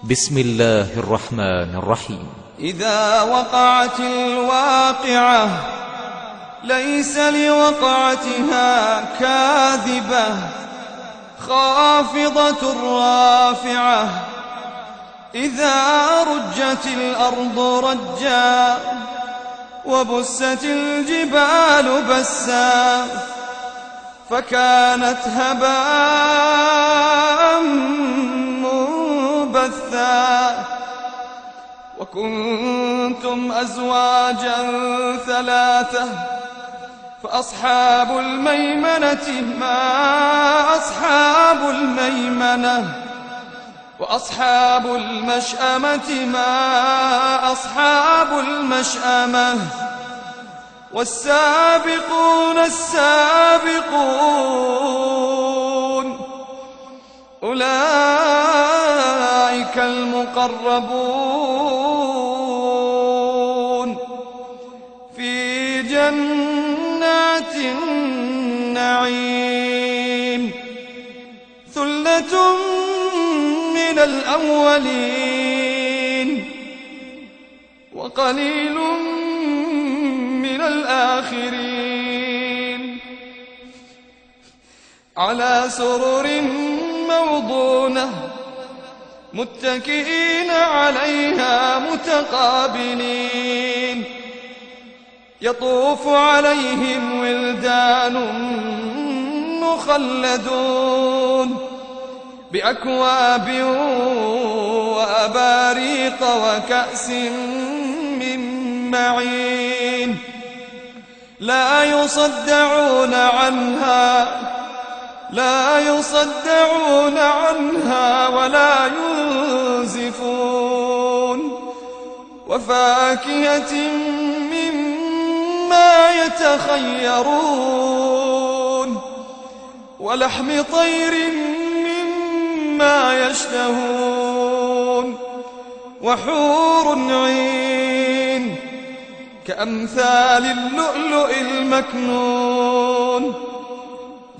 بسم الله الرحمن الرحيم. إذا وقعت الواقعة ليس لوقعتها كاذبة خافضة رافعة إذا رجت الأرض رجا وبست الجبال بسا فكانت هباء منبثا وكنتم أزواجا ثلاثة فأصحاب الميمنة ما أصحاب الميمنة وأصحاب المشأمة ما أصحاب المشأمة والسابقون السابقون أولئك المقربون في جنات النعيم ثلة من الأولين وقليل من الآخرين على سرر موضونة متكئين عليها متقابلين يطوف عليهم ولدان مخلدون بأكواب وأباريق وكأس من معين لا يصدعون عنها ولا ينزفون وفاكهة مما يتخيرون ولحم طير مما يشتهون وحور عين كأمثال اللؤلؤ المكنون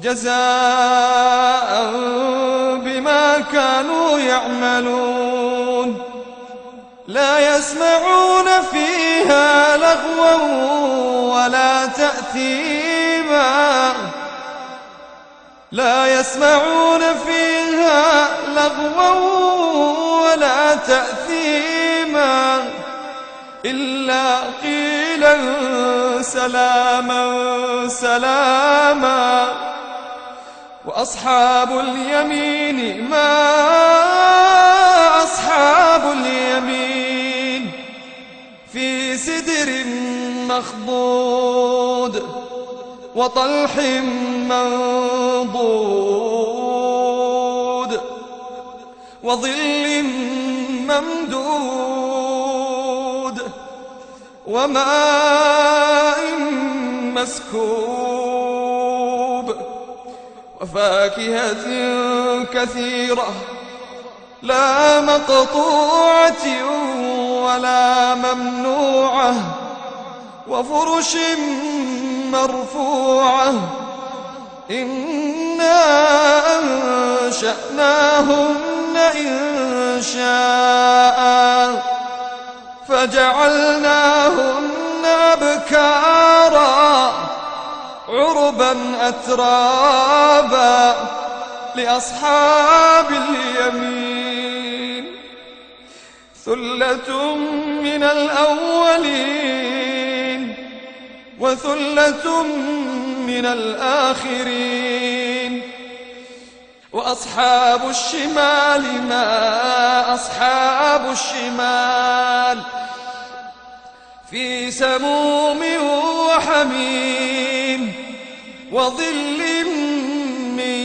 جزاء بما كانوا يعملون لا يسمعون فيها لغوا ولا تأثيما لا يسمعون فيها لغوا ولا تأثيما إلا قيلا سلاما سلاما وأصحاب اليمين ما أصحاب اليمين في سدر مخضود وطلح منضود وظل ممدود وماء مسكوب وفاكهة كثيرة لا مقطوعة ولا ممنوعة وفرش مرفوعة إنا أنشأناهن إنشاء فجعلناهن أبكارا عربا أترابا لأصحاب اليمين ثلة من الأولين وثلة من الآخرين وأصحاب الشمال ما أصحاب الشمال في سموم وحميم وظل من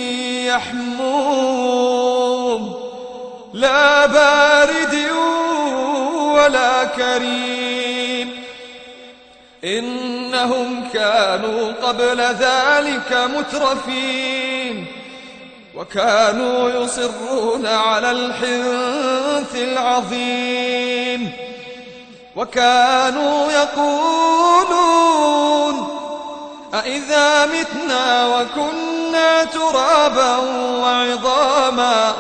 يحموم لا بارد ولا كريم إنهم كانوا قبل ذلك مترفين وكانوا يصرون على الحنث العظيم وكانوا يقولون أإذا متنا وكنا ترابا وعظاما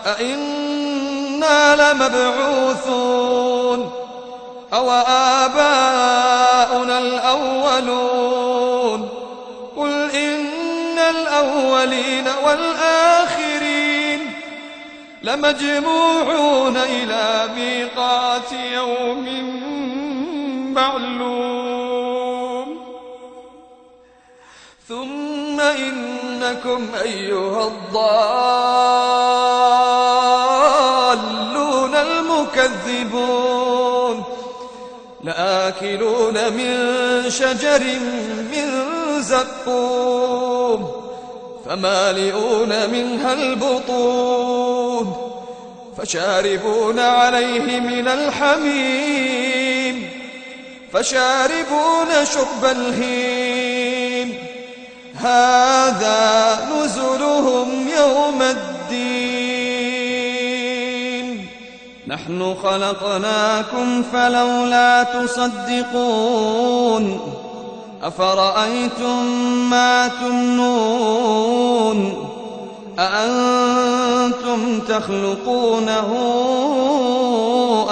أإنا أئنا لمبعوثون أو آباؤنا الأولون قل إن الأولين والآخرين لمجموعون إلى ميقات يوم معلوم ثم إنكم أيها الضالون المكذبون لآكلون من شجر من زقوم فمالئون منها البطون فشاربون عليه من الحميم فشاربون شرب الهيم هذا نزلهم يوم الدين نحن خلقناكم فلولا تصدقون أفرأيتم ما تمنون أأنتم تخلقونه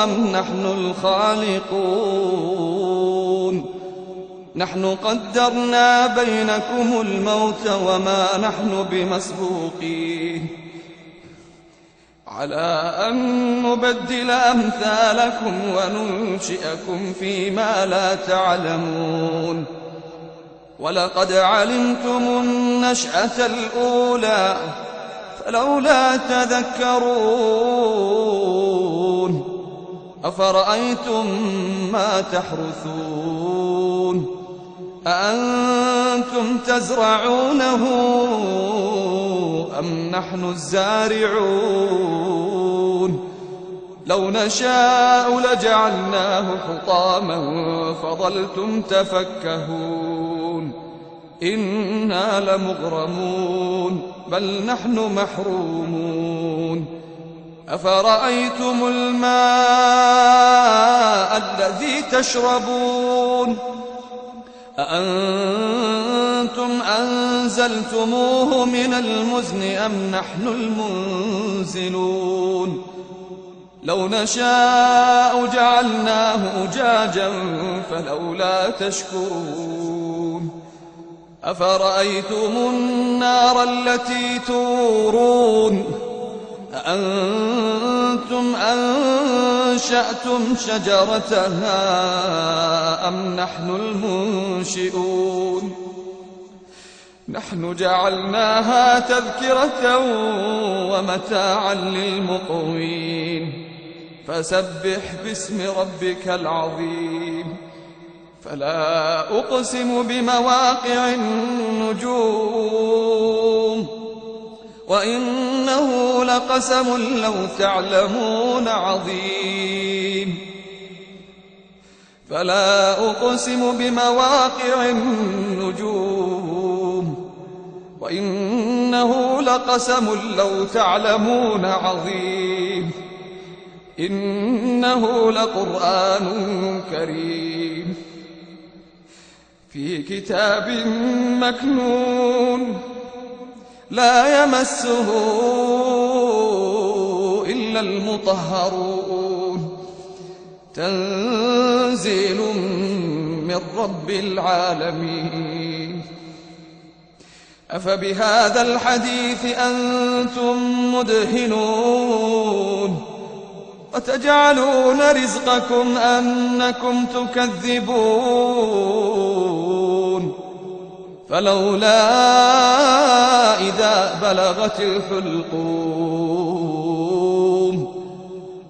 أم نحن الخالقون نحن قدرنا بينكم الموت وما نحن بمسبوقين على أن نبدل أمثالكم وننشئكم فيما لا تعلمون ولقد علمتم النشأة الأولى فلولا تذكرون أفرأيتم ما تحرثون أأنتم تزرعونه أم نحن الزارعون لو نشاء لجعلناه حطاما فظلتم تفكهون إنا لمغرمون بل نحن محرومون أفرأيتم الماء الذي تشربون أأنتم أنزلتموه من المزن أم نحن المنزلون لو نشاء جعلناه أجاجا فلولا تشكرون أفرأيتم النار التي تورون أأنتم أنشأتم شجرتها أم نحن المنشئون نحن جعلناها تذكرة ومتاعا للمقوين فسبح باسم ربك العظيم فلا أقسم بمواقع النجوم وإنه لقسم لو تعلمون عظيم فلا أقسم بمواقع النجوم وإنه لقسم لو تعلمون عظيم إنه لقرآن كريم في كتاب مكنون لا يمسه إلا المطهرون تنزيل من رب العالمين أفبهذا الحديث أنتم مدهنون وتجعلون رزقكم أنكم تكذبون فلولا إذا بلغت الحلقوم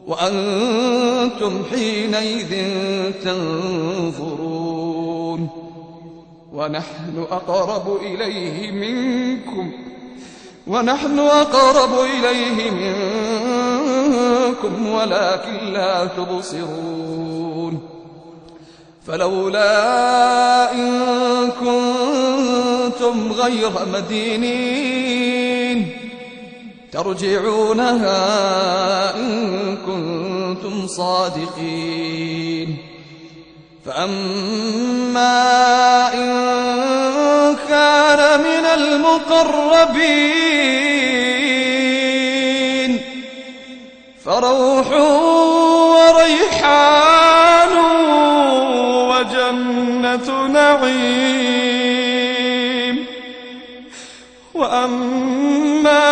وأنتم حينئذ تنظرون ونحن أقرب إليه منكم ولكن لا تبصرون فلولا إن كنتم غير مدينين ترجعونها إن كنتم صادقين فأما إن كان من المقربين فروح وريحان وجنة نعيم. وأما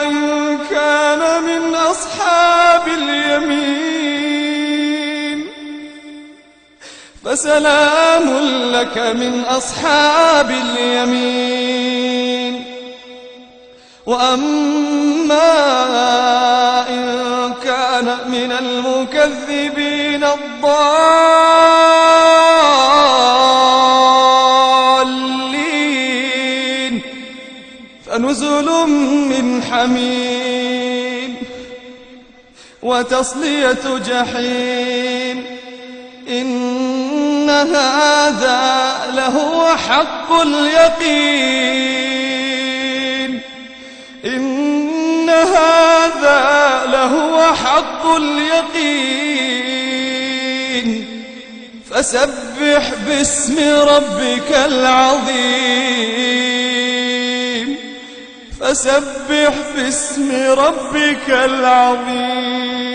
إن كان من أصحاب اليمين فسلام لك من أصحاب اليمين. وأما إن كان من المكذبين الضالين فنزل من حميم وتصلية جحيم. إن هذا لهو حق اليقين. إن هذا لهو حق اليقين. فسبح باسم ربك العظيم. فسبح باسم ربك العظيم.